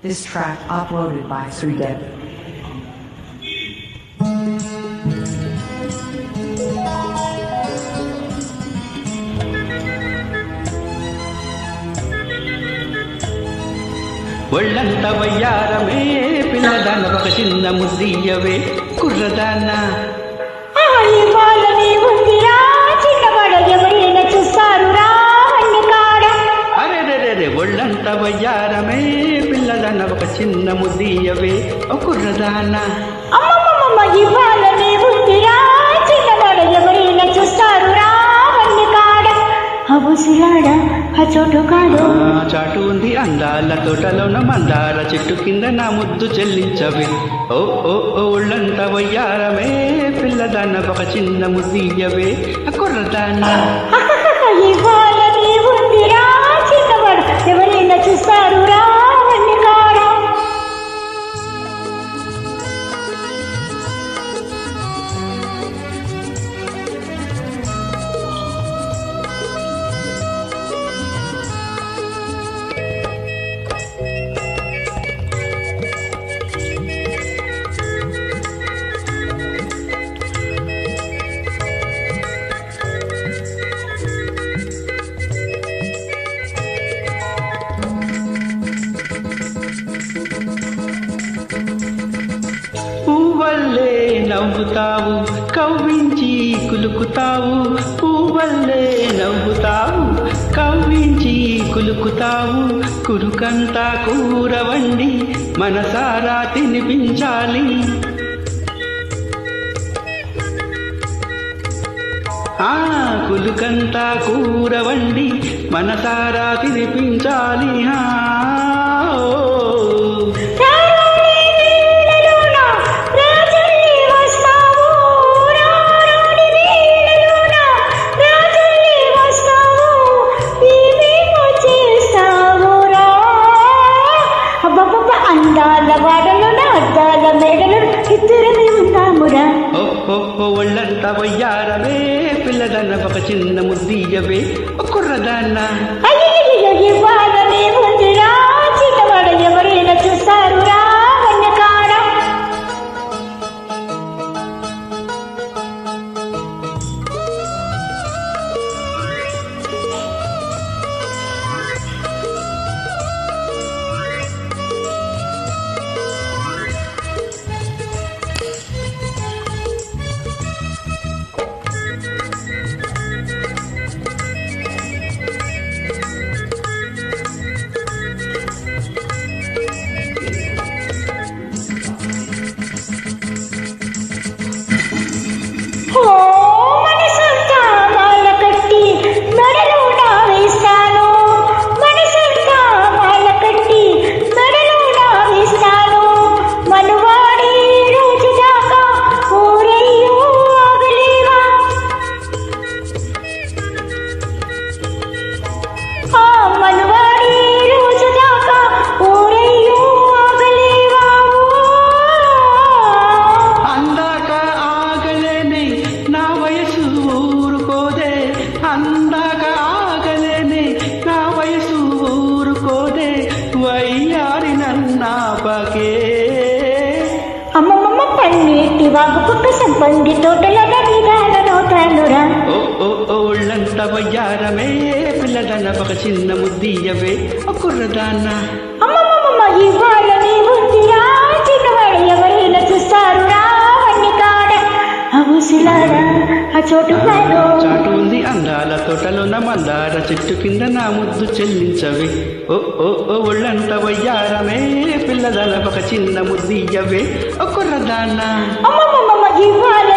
This track uploaded by Sridev. ఒళ్ళంత వయ్యారమే పిల్లదాన ఒక చిన్న ముద్దియవే కుర్రదాన్న అరే ఒళ్ళంత వయ్యారమే పిల్లదాన ఒక చిన్న ముద్దియవే ఓ కుర్రదాన్న చాటు ఉంది అందాల తోటలోన మందార చెట్టు కింద నా ముద్దు చెల్లించవే ఓ ఓ ఓ ఒళ్ళంత వయ్యారమే పిల్లదాన్న ఒక చిన్న ముద్దియవే కుర్రదాన్న ఎవరైనా చూస్తారు రా పువ్వల్లే నవ్వుతావు కవ్వించి కులుకుతావు పువ్వల్లే నవ్వుతావు కవ్వించి కులుకుతావు కురుకంతా కూర వండి మనసారా తినిపించాలి కులుకంతా కూర వండి మనసారా తినిపించాలి అందాల వాడలు అద్దాల మెడలు ఇద్దరమే ఉంటామురా ఒళ్ళంత వయ్యారమే పిల్లదన్న ఒక చిన్న ముద్దియవే కుర్రదాన్న ఇవ్వాలనే ఉందిరా చిన్నవాడు ఎవరైనా చూస్తారు రా కాడ అందాక ఆగలేనే నా వయసు ఊరుకోదే వయ్యారి నన్నాపకే అమ్మమ్మ పన్నీటి వాగు పుట్ట సంబంధి తోటల నోటాలురా ఒళ్ళంత వయ్యారమే పిల్లదన్న ఒక చిన్న ముద్దియవే కుర్రదాన్న అమ్మమ్మ ఇవ్వాలని ఉందిరా చిన్నవాడు ఎవరైనా చూస్తారు రా కాడ అవసలారా ఆ చోటు చాటు ఉంది అందాల తోటలోన మందార చెట్టు కింద నా ముద్దు చెల్లించవే ఓ ఓ ఓ ఒళ్ళంత వయ్యారమే పిల్లదల ఒక చిన్న ముద్దియవే కుర్రదాన్న అమ్మమ్మ ఇవ్వాలి